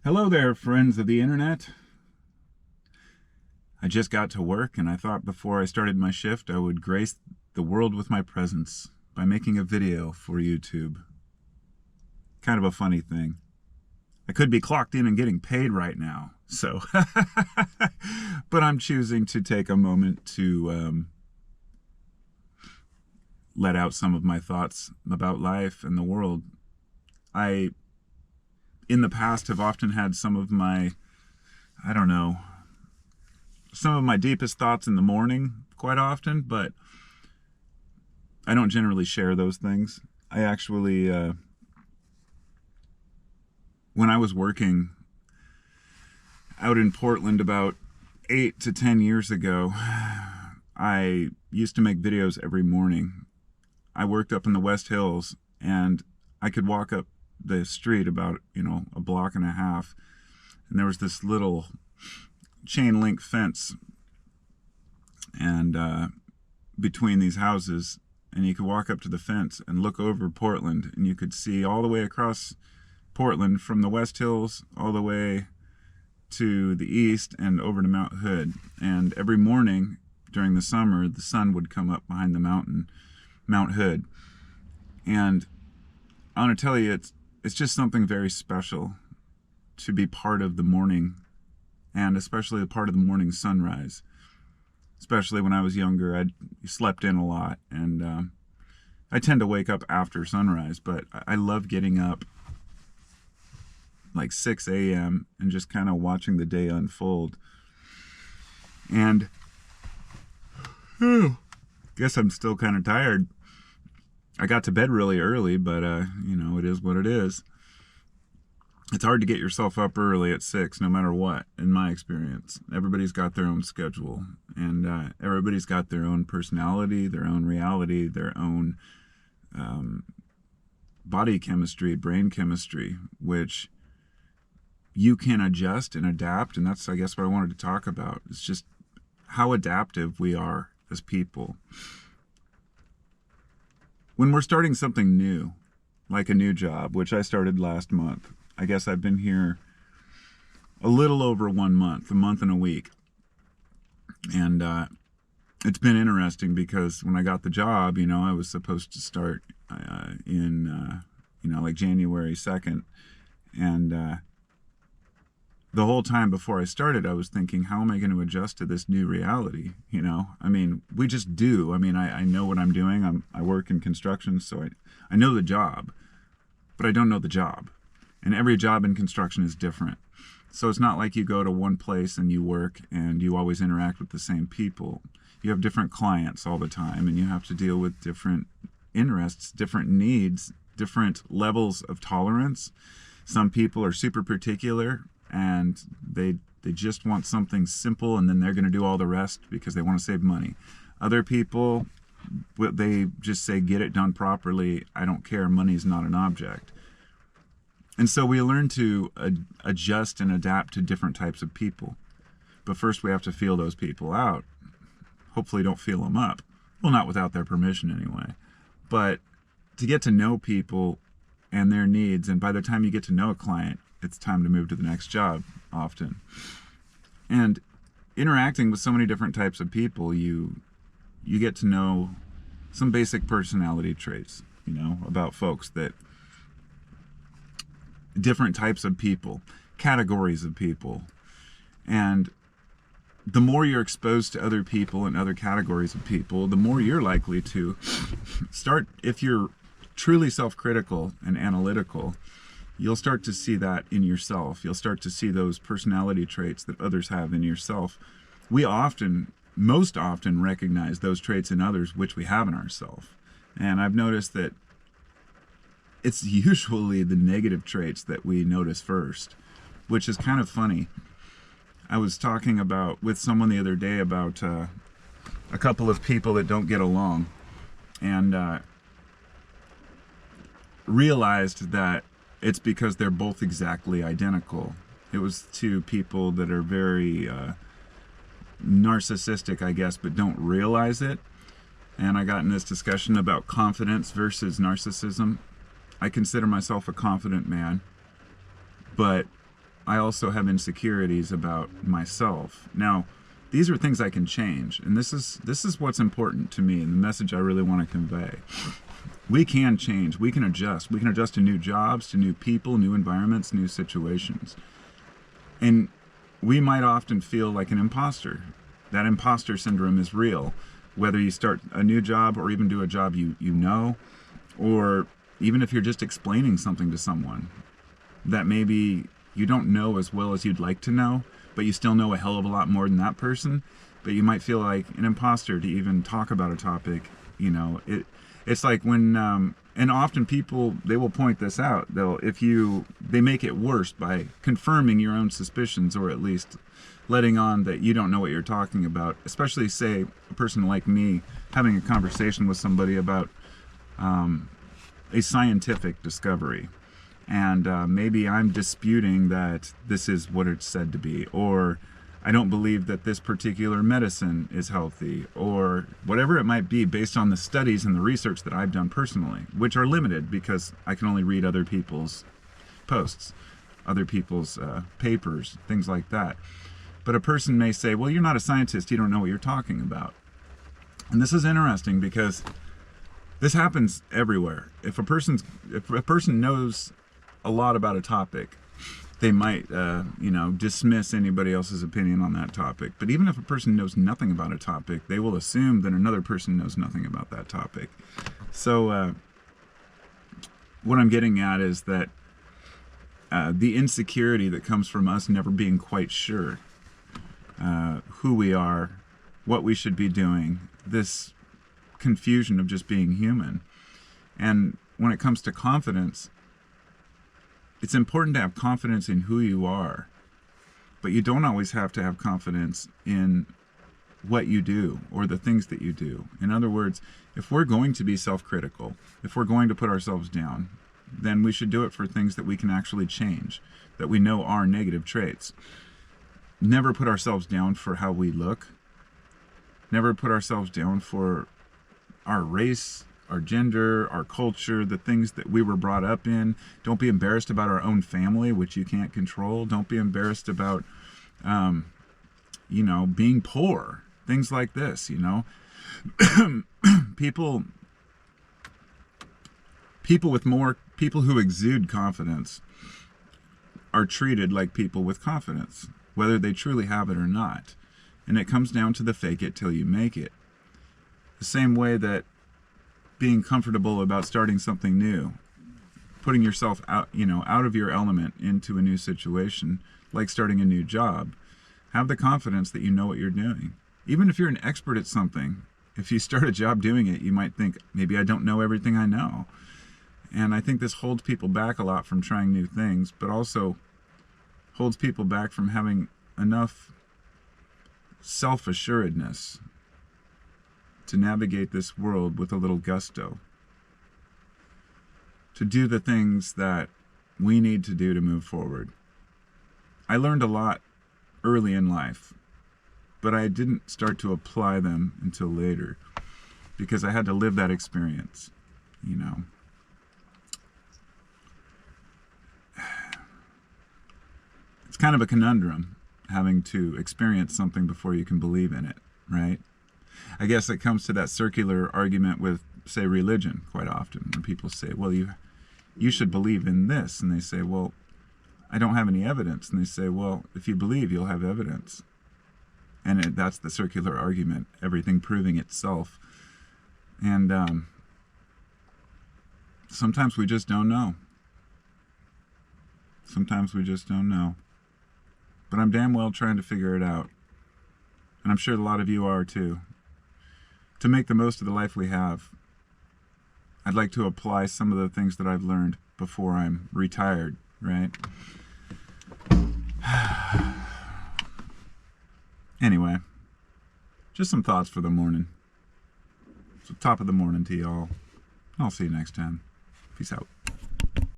Hello there, friends of the internet. I just got to work and I thought before I started my shift I would grace the world with my presence by making a video for YouTube. Kind of a funny thing. I could be clocked in and getting paid right now, so. But I'm choosing to take a moment to let out some of my thoughts about life and the world. I, in the past, have often had some of my, I don't know, some of my deepest thoughts in the morning quite often, but I don't generally share those things. I actually, when I was working out in Portland about 8 to 10 years ago, I used to make videos every morning. I worked up in the West Hills and I could walk up the street about, a block and a half, and there was this little chain link fence and between these houses, and you could walk up to the fence and look over Portland, and you could see all the way across Portland from the West Hills all the way to the east and over to Mount Hood. And every morning during the summer the sun would come up behind the mountain, Mount Hood, and I want to tell you, it's just something very special to be part of the morning, and especially a part of the morning sunrise. Especially when I was younger, I slept in a lot, and I tend to wake up after sunrise, but I love getting up like 6 a.m. and just kind of watching the day unfold. And guess I'm still kind of tired. I got to bed really early, but it is what it is. It's hard to get yourself up early at 6, no matter what, in my experience. Everybody's got their own schedule, and everybody's got their own personality, their own reality, their own body chemistry, brain chemistry, which you can adjust and adapt, and that's, I guess, what I wanted to talk about. It's just how adaptive we are as people. When we're starting something new, like a new job, which I started last month, I guess I've been here a little over 1 month, a month and a week. And it's been interesting because when I got the job, I was supposed to start in, like January 2nd. And the whole time before I started, I was thinking, how am I going to adjust to this new reality? We just do. I know what I'm doing. I work in construction, so I know the job, but I don't know the job. And every job in construction is different. So it's not like you go to one place and you work and you always interact with the same people. You have different clients all the time, and you have to deal with different interests, different needs, different levels of tolerance. Some people are super particular and they just want something simple, and then they're going to do all the rest because they want to save money. Other people, they just say, get it done properly. I don't care. Money's not an object. And so we learn to adjust and adapt to different types of people. But first we have to feel those people out. Hopefully don't feel them up. Well, not without their permission anyway. But to get to know people and their needs, and by the time you get to know a client, it's time to move to the next job often. And interacting with so many different types of people, you get to know some basic personality traits, about folks, that different types of people, categories of people. And the more you're exposed to other people and other categories of people, the more you're likely to start, if you're truly self-critical and analytical, you'll start to see that in yourself. You'll start to see those personality traits that others have in yourself. We most often recognize those traits in others which we have in ourselves. And I've noticed that it's usually the negative traits that we notice first, which is kind of funny. I was talking with someone the other day about a couple of people that don't get along, and realized that it's because they're both exactly identical. It was two people that are very narcissistic, I guess, but don't realize it. And I got in this discussion about confidence versus narcissism. I consider myself a confident man, but I also have insecurities about myself. Now, these are things I can change, and this is what's important to me, and the message I really want to convey. We can change. We can adjust. We can adjust to new jobs, to new people, new environments, new situations. And we might often feel like an imposter. That imposter syndrome is real. Whether you start a new job or even do a job you know, or even if you're just explaining something to someone that maybe you don't know as well as you'd like to know, but you still know a hell of a lot more than that person, but you might feel like an imposter to even talk about a topic. It's like when and often people, they will point this out. They make it worse by confirming your own suspicions, or at least letting on that you don't know what you're talking about. Especially, say, a person like me having a conversation with somebody about a scientific discovery, and maybe I'm disputing that this is what it's said to be, or I don't believe that this particular medicine is healthy, or whatever it might be, based on the studies and the research that I've done personally, which are limited because I can only read other people's posts, other people's papers, things like that. But a person may say, well, you're not a scientist, you don't know what you're talking about. And this is interesting because this happens everywhere. If a person knows a lot about a topic, they might, dismiss anybody else's opinion on that topic. But even if a person knows nothing about a topic, they will assume that another person knows nothing about that topic. So what I'm getting at is that the insecurity that comes from us never being quite sure who we are, what we should be doing, this confusion of just being human. And when it comes to confidence, it's important to have confidence in who you are, but you don't always have to have confidence in what you do or the things that you do. In other words, if we're going to be self-critical, if we're going to put ourselves down, then we should do it for things that we can actually change, that we know are negative traits. Never put ourselves down for how we look. Never put ourselves down for our race, our gender, our culture, the things that we were brought up in. Don't be embarrassed about our own family, which you can't control. Don't be embarrassed about, being poor. Things like this, people who exude confidence are treated like people with confidence, whether they truly have it or not. And it comes down to the fake it till you make it. The same way that being comfortable about starting something new, putting yourself out of your element into a new situation, like starting a new job, have the confidence that you know what you're doing. Even if you're an expert at something, if you start a job doing it, you might think, maybe I don't know everything I know. And I think this holds people back a lot from trying new things, but also holds people back from having enough self-assuredness to navigate this world with a little gusto, to do the things that we need to do to move forward. I learned a lot early in life, but I didn't start to apply them until later because I had to live that experience, It's kind of a conundrum having to experience something before you can believe in it, right? I guess it comes to that circular argument with, say, religion quite often, when people say, well, you should believe in this. And they say, well, I don't have any evidence. And they say, well, if you believe, you'll have evidence. And that's the circular argument, everything proving itself. And sometimes we just don't know. Sometimes we just don't know. But I'm damn well trying to figure it out. And I'm sure a lot of you are too. To make the most of the life we have, I'd like to apply some of the things that I've learned before I'm retired, right? Anyway, just some thoughts for the morning. So top of the morning to y'all. I'll see you next time. Peace out.